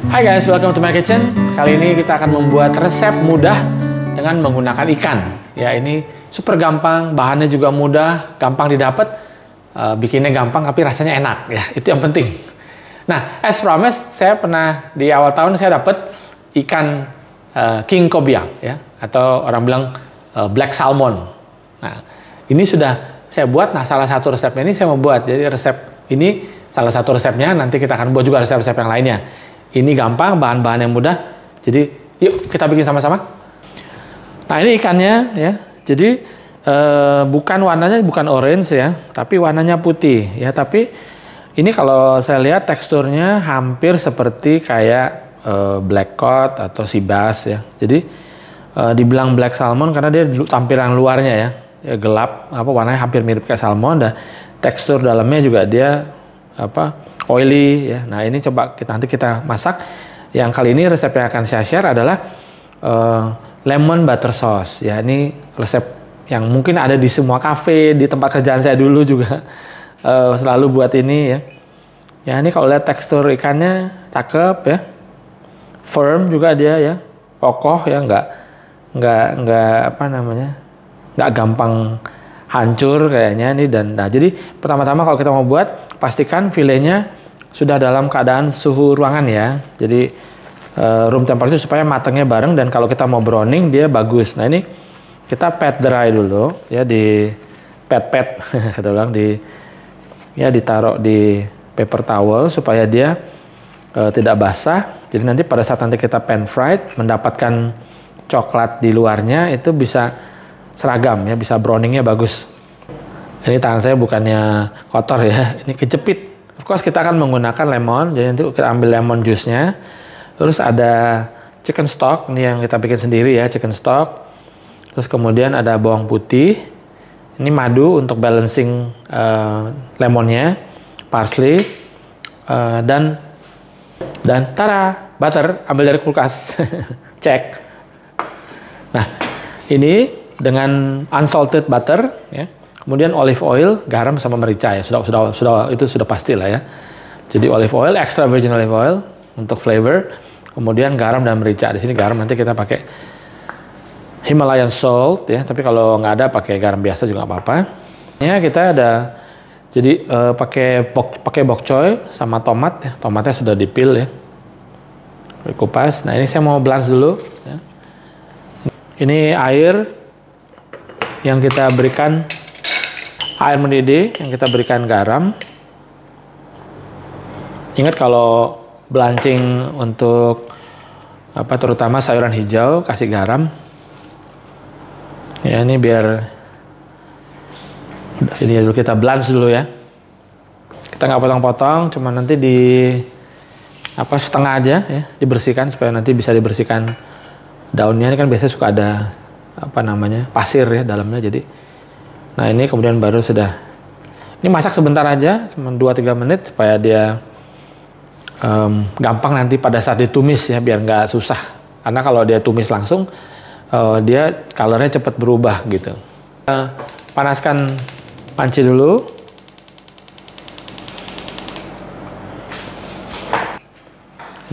Hai guys, welcome to my kitchen. Kali ini kita akan membuat resep mudah dengan menggunakan ikan. Ya, ini super gampang, bahannya juga mudah, gampang didapat, bikinnya gampang tapi rasanya enak ya. Itu yang penting. Nah, as promised, saya pernah di awal tahun saya dapat ikan king cobia ya, atau orang bilang black salmon. Nah, ini sudah saya buat. Nah, salah satu resepnya ini saya mau buat. Jadi resep ini salah satu resepnya, nanti kita akan buat juga resep-resep yang lainnya. Ini gampang, bahan-bahan yang mudah. Jadi, yuk kita bikin sama-sama. Nah, ini ikannya ya. Jadi bukan warnanya bukan orange ya, tapi warnanya putih ya. Tapi ini kalau saya lihat teksturnya hampir seperti kayak black cod atau sea bass ya. Jadi dibilang black salmon karena dia tampilan luarnya ya, gelap, warnanya hampir mirip kayak salmon. Dan tekstur dalamnya juga dia oily ya. Nah, ini coba nanti kita masak. Yang kali ini resep yang akan saya share adalah lemon butter sauce ya. Ini resep yang mungkin ada di semua cafe, di tempat kerjaan saya dulu juga selalu buat ini ya. Ya, ini kalau lihat tekstur ikannya cakep ya, firm juga dia ya, kokoh ya, nggak gampang hancur kayaknya nih. Dan nah, jadi pertama-tama kalau kita mau buat, pastikan filenya sudah dalam keadaan suhu ruangan ya. Jadi room temperature supaya matangnya bareng, dan kalau kita mau browning dia bagus. Nah, ini kita pat dry dulu ya, di pat kata bilang, ditaruh di paper towel supaya dia tidak basah. Jadi nanti pada saat nanti kita pan fried, mendapatkan coklat di luarnya itu bisa seragam ya, bisa browningnya bagus. Ini tangan saya bukannya kotor ya, ini kejepit. Of course kita akan menggunakan lemon, jadi nanti kita ambil lemon juice-nya. Terus ada chicken stock, ini yang kita bikin sendiri ya, chicken stock. Terus kemudian ada bawang putih, ini madu untuk balancing lemonnya, parsley, dan tara, butter, ambil dari kulkas, cek. Nah, ini dengan unsalted butter ya. Kemudian olive oil, garam sama merica ya. Sudah pasti lah ya. Jadi olive oil, extra virgin olive oil untuk flavor. Kemudian garam dan merica. Di sini garam nanti kita pakai Himalayan salt ya. Tapi kalau nggak ada pakai garam biasa juga nggak apa-apa. Ya, kita ada jadi pakai bok choy sama tomat ya. Tomatnya sudah dipil ya. Kupas. Nah, ini saya mau blanch dulu ya. Ini air yang kita berikan, air mendidih yang kita berikan garam. Ingat kalau blanching untuk terutama sayuran hijau, kasih garam. Ya, ini biar ini dulu kita blanch dulu ya. Kita nggak potong-potong, cuma nanti setengah aja ya, dibersihkan supaya nanti bisa dibersihkan daunnya. Ini kan biasanya suka ada pasir ya dalamnya. Jadi nah, ini kemudian baru sudah, ini masak sebentar aja, cuma 2-3 menit supaya dia gampang nanti pada saat ditumis ya, biar nggak susah. Karena kalau dia tumis langsung dia colornya cepat berubah gitu. Panaskan panci dulu.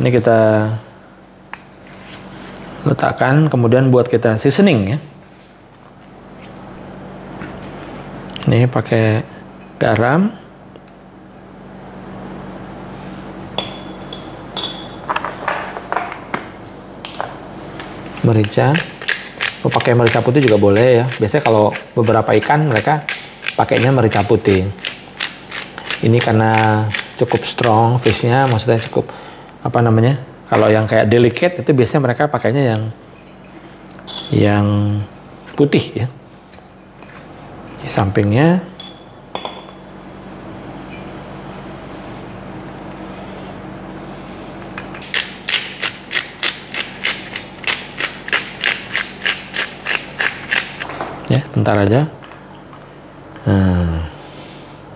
Ini kita letakkan, kemudian buat kita seasoning ya. Ini pakai garam, merica. Mau pakai merica putih juga boleh ya. Biasanya kalau beberapa ikan mereka pakainya merica putih. Ini karena cukup strong fish-nya, maksudnya cukup kalau yang kayak delicate itu biasanya mereka pakainya yang putih ya. Di sampingnya ya, bentar aja.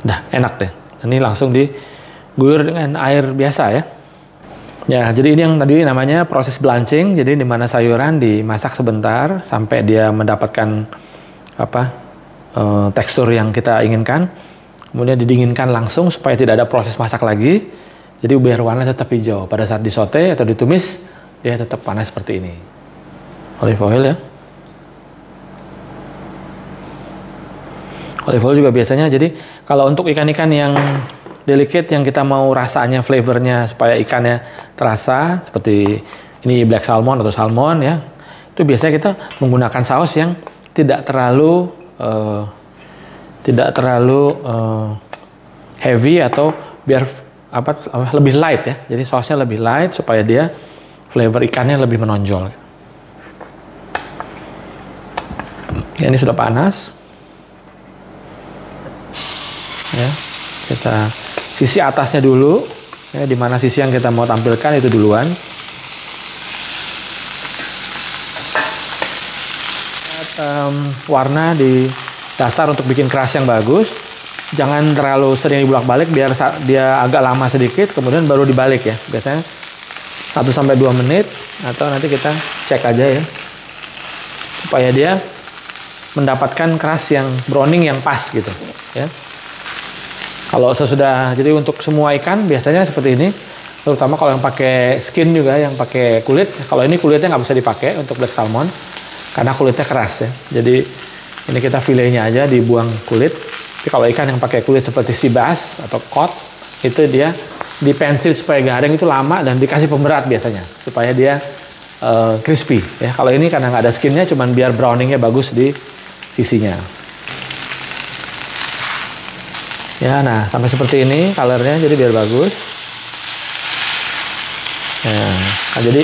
Dah enak deh. Ini langsung diguyur dengan air biasa ya. Ya, jadi ini yang tadi namanya proses blanching. Jadi di mana sayuran dimasak sebentar sampai dia mendapatkan tekstur yang kita inginkan. Kemudian didinginkan langsung supaya tidak ada proses masak lagi. Jadi biar warna tetap hijau. Pada saat disote atau ditumis, dia tetap panas seperti ini. Olive oil ya. Olive oil juga biasanya, jadi kalau untuk ikan-ikan yang delicate yang kita mau rasanya, flavornya supaya ikannya terasa seperti ini black salmon atau salmon ya, itu biasanya kita menggunakan saus yang tidak terlalu heavy atau biar lebih light ya. Jadi sausnya lebih light supaya dia flavor ikannya lebih menonjol. Ya, ini sudah panas. Ya, kita sisi atasnya dulu. Ya, di mana sisi yang kita mau tampilkan itu duluan. Warna di dasar untuk bikin keras yang bagus. Jangan terlalu sering dibulak-balik biar dia agak lama sedikit, kemudian baru dibalik ya. Biasanya 1-2 menit atau nanti kita cek aja ya. Supaya dia mendapatkan keras yang browning yang pas gitu ya. Kalau sesudah, jadi untuk semua ikan biasanya seperti ini, terutama kalau yang pakai skin juga, yang pakai kulit. Kalau ini kulitnya nggak bisa dipakai untuk black salmon karena kulitnya keras ya. Jadi ini kita filenya aja, dibuang kulit. Tapi kalau ikan yang pakai kulit seperti sea bass atau cod, itu dia dipensil supaya garing itu lama dan dikasih pemberat biasanya supaya dia crispy ya. Kalau ini karena nggak ada skinnya, cuman biar browningnya bagus di sisinya. Ya, nah sampai seperti ini colornya, jadi biar bagus. Nah, jadi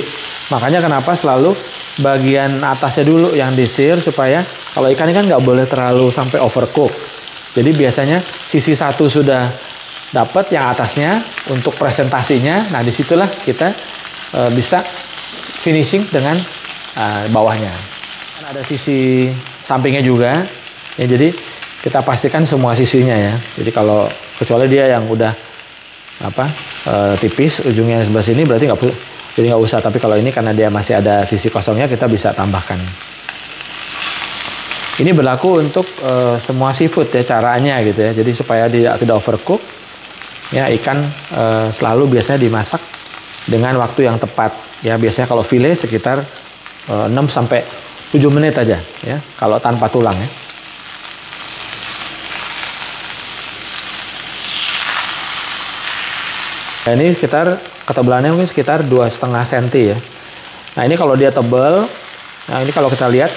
makanya kenapa selalu bagian atasnya dulu yang di-sear, supaya kalau ikan ini kan nggak boleh terlalu sampai overcook. Jadi biasanya sisi satu sudah dapat, yang atasnya untuk presentasinya. Nah, disitulah kita bisa finishing dengan bawahnya. Kan ada sisi sampingnya juga. Ya, jadi kita pastikan semua sisinya ya. Jadi kalau kecuali dia yang udah tipis ujungnya sebelah sini, berarti nggak usah. Tapi kalau ini karena dia masih ada sisi kosongnya, kita bisa tambahkan. Ini berlaku untuk semua seafood ya, caranya gitu ya. Jadi supaya dia tidak overcook ya, ikan selalu biasanya dimasak dengan waktu yang tepat ya. Biasanya kalau file sekitar 6-7 menit aja ya, kalau tanpa tulang ya. Nah, ini ketebalannya mungkin sekitar 2,5 cm ya. Nah, ini kalau dia tebal, nah ini kalau kita lihat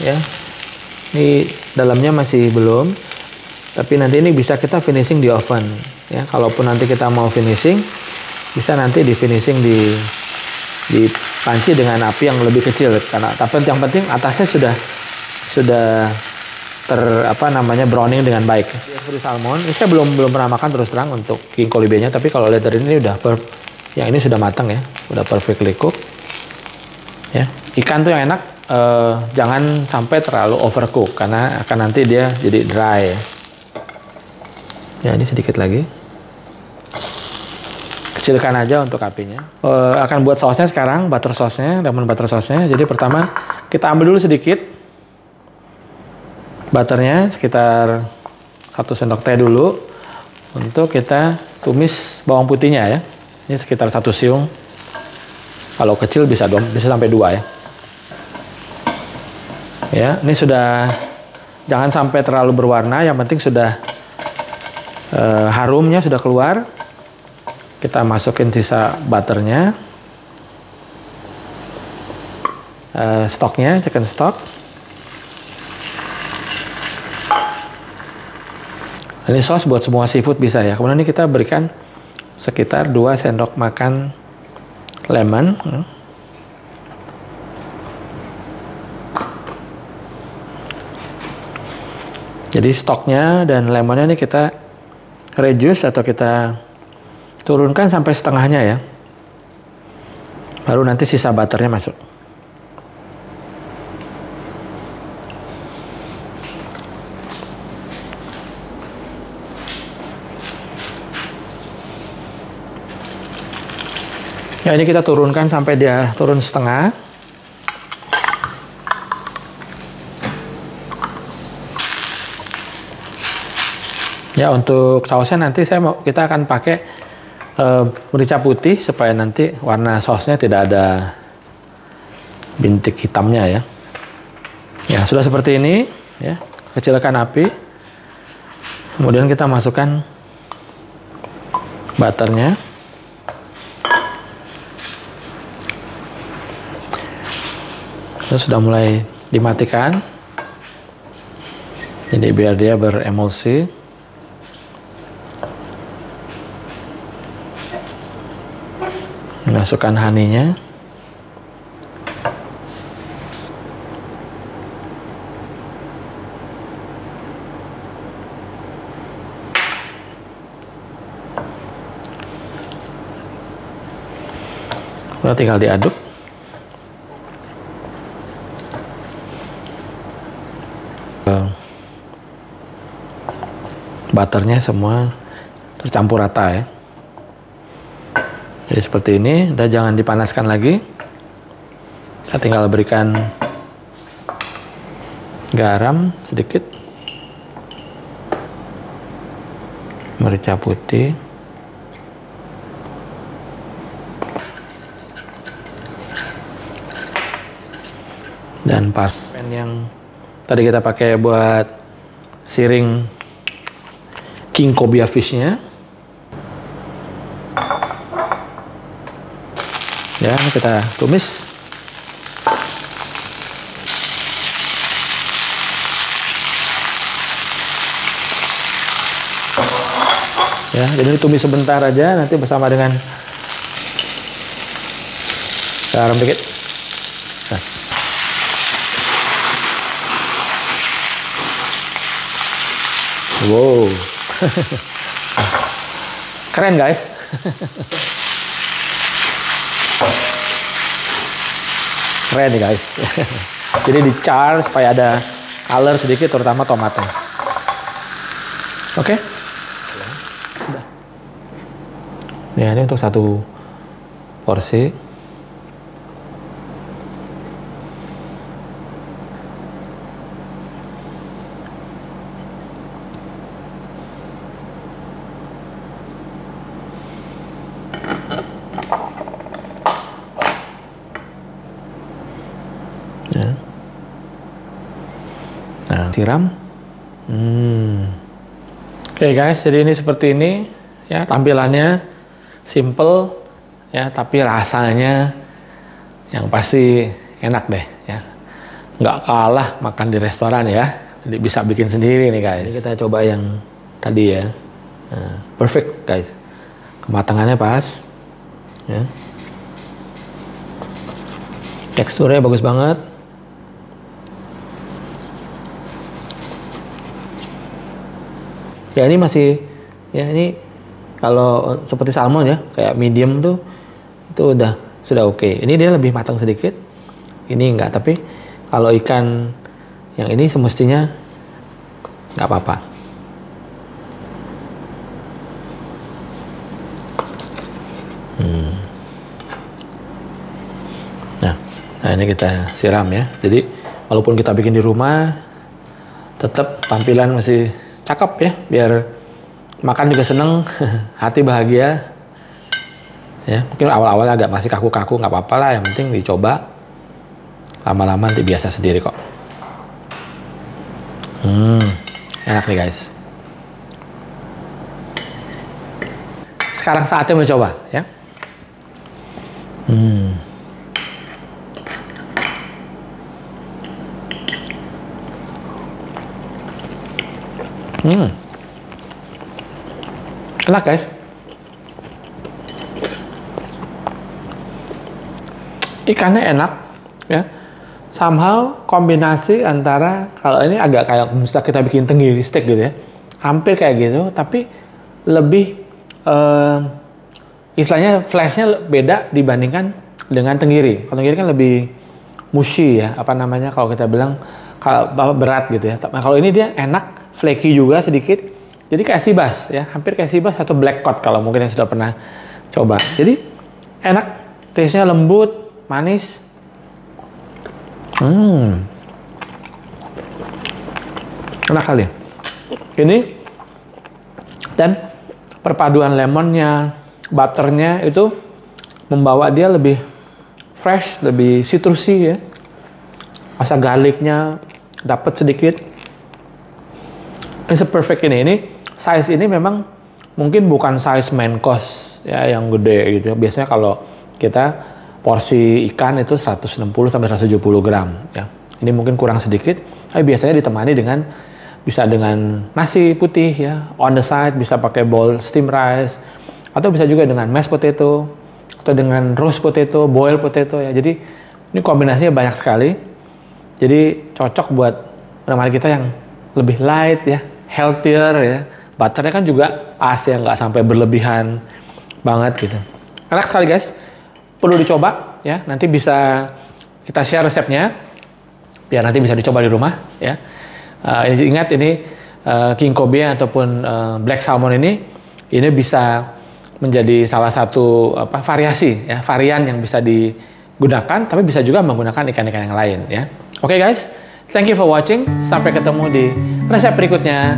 ya, ini dalamnya masih belum, tapi nanti ini bisa kita finishing di oven ya. Kalaupun nanti kita mau finishing, bisa nanti di finishing di panci dengan api yang lebih kecil, karena tapi yang penting atasnya sudah browning dengan baik. Seperti salmon, ini saya belum pernah makan terus terang untuk king kolibenya, tapi kalau lihat dari ini yang ini sudah matang ya, udah perfectly cooked ya. Ikan tuh yang enak jangan sampai terlalu overcook, karena akan nanti dia jadi dry ya. Ya, ini sedikit lagi, kecilkan aja untuk apinya. Akan buat sausnya sekarang, butter sauce-nya, lemon butter sauce-nya. Jadi pertama kita ambil dulu sedikit butternya, sekitar 1 sendok teh dulu, untuk kita tumis bawang putihnya ya. Ini sekitar 1 siung, kalau kecil bisa sampai 2 ya. Ya, ini sudah, jangan sampai terlalu berwarna, yang penting sudah harumnya sudah keluar. Kita masukin sisa butternya, stoknya, chicken stock. Ini sauce buat semua seafood bisa ya. Kemudian ini kita berikan sekitar 2 sendok makan lemon. Jadi stoknya dan lemonnya ini kita reduce atau kita turunkan sampai setengahnya ya. Baru nanti sisa butternya masuk. Ya, ini kita turunkan sampai dia turun setengah. Ya, untuk sausnya nanti kita akan pakai merica putih supaya nanti warna sausnya tidak ada bintik hitamnya ya. Ya, sudah seperti ini ya. Kecilkan api. Kemudian kita masukkan butternya. Itu sudah mulai dimatikan. Jadi biar dia beremulsi. Masukkan honey-nya. Udah tinggal diaduk. Butternya semua tercampur rata ya. Jadi seperti ini, udah jangan dipanaskan lagi. Kita tinggal berikan garam sedikit, merica putih, dan parsley yang tadi kita pakai buat siring king cobia fishnya. Ya, ini kita tumis. Ya, jadi ditumis sebentar aja, nanti bersama dengan garam dikit. Nah. Wow. Keren guys. Keren nih guys. Jadi di-char supaya ada color sedikit, terutama tomatnya. Oke. Sudah. Ya, ini untuk satu porsi. Ya. Nah, siram. Oke guys, jadi ini seperti ini ya, tampilannya simple ya, tapi rasanya yang pasti enak deh ya. Nggak kalah makan di restoran ya. Jadi bisa bikin sendiri nih guys. Ini kita coba yang tadi ya. Nah, perfect guys. Kematangannya pas ya. Teksturnya bagus banget. Ya ini masih, ya ini kalau seperti salmon ya, kayak medium tuh, itu sudah oke. Ini dia lebih matang sedikit, ini enggak. Tapi kalau ikan yang ini semestinya nggak apa-apa. Nah ini kita siram ya. Jadi walaupun kita bikin di rumah, tetap tampilan masih cakep ya, biar makan juga seneng, hati bahagia. Ya, mungkin awal-awal agak masih kaku-kaku, nggak apa-apa lah, yang penting dicoba. Lama-lama nanti biasa sendiri kok. Enak nih guys. Sekarang saatnya mencoba ya. Enak guys. Ikannya enak ya. Somehow kombinasi antara, kalau ini agak kayak misalnya kita bikin tenggiri steak gitu ya, hampir kayak gitu, tapi lebih istilahnya flashnya beda dibandingkan dengan tenggiri. Kalau tenggiri kan lebih mushy ya, apa namanya kalau kita bilang kalau berat gitu ya. Nah, kalau ini dia enak, flaky juga sedikit. Jadi kayak sibas ya, hampir kayak sibas atau black cod kalau mungkin yang sudah pernah coba. Jadi enak, taste-nya lembut, manis. Enak kali. Ini dan perpaduan lemonnya, butternya itu membawa dia lebih fresh, lebih citrusy ya. Rasa garlicnya dapat sedikit. Ini perfect ini. Ini size ini memang mungkin bukan size main course ya yang gede gitu. Biasanya kalau kita porsi ikan itu 160 sampai 170 gram ya. Ini mungkin kurang sedikit, tapi biasanya ditemani dengan bisa dengan nasi putih ya, on the side bisa pakai bowl steam rice, atau bisa juga dengan mashed potato, atau dengan roast potato, boiled potato ya. Jadi ini kombinasinya banyak sekali. Jadi cocok buat menemani kita yang lebih light ya, healthier ya. Butternya kan juga pas ya, nggak sampai berlebihan banget gitu. Enak sekali guys, perlu dicoba ya. Nanti bisa kita share resepnya, biar nanti bisa dicoba di rumah ya. Ingat ini king Kobe ataupun black salmon ini bisa menjadi salah satu variasi ya, varian yang bisa digunakan, tapi bisa juga menggunakan ikan-ikan yang lain ya. Oke guys, thank you for watching. Sampai ketemu di resep berikutnya.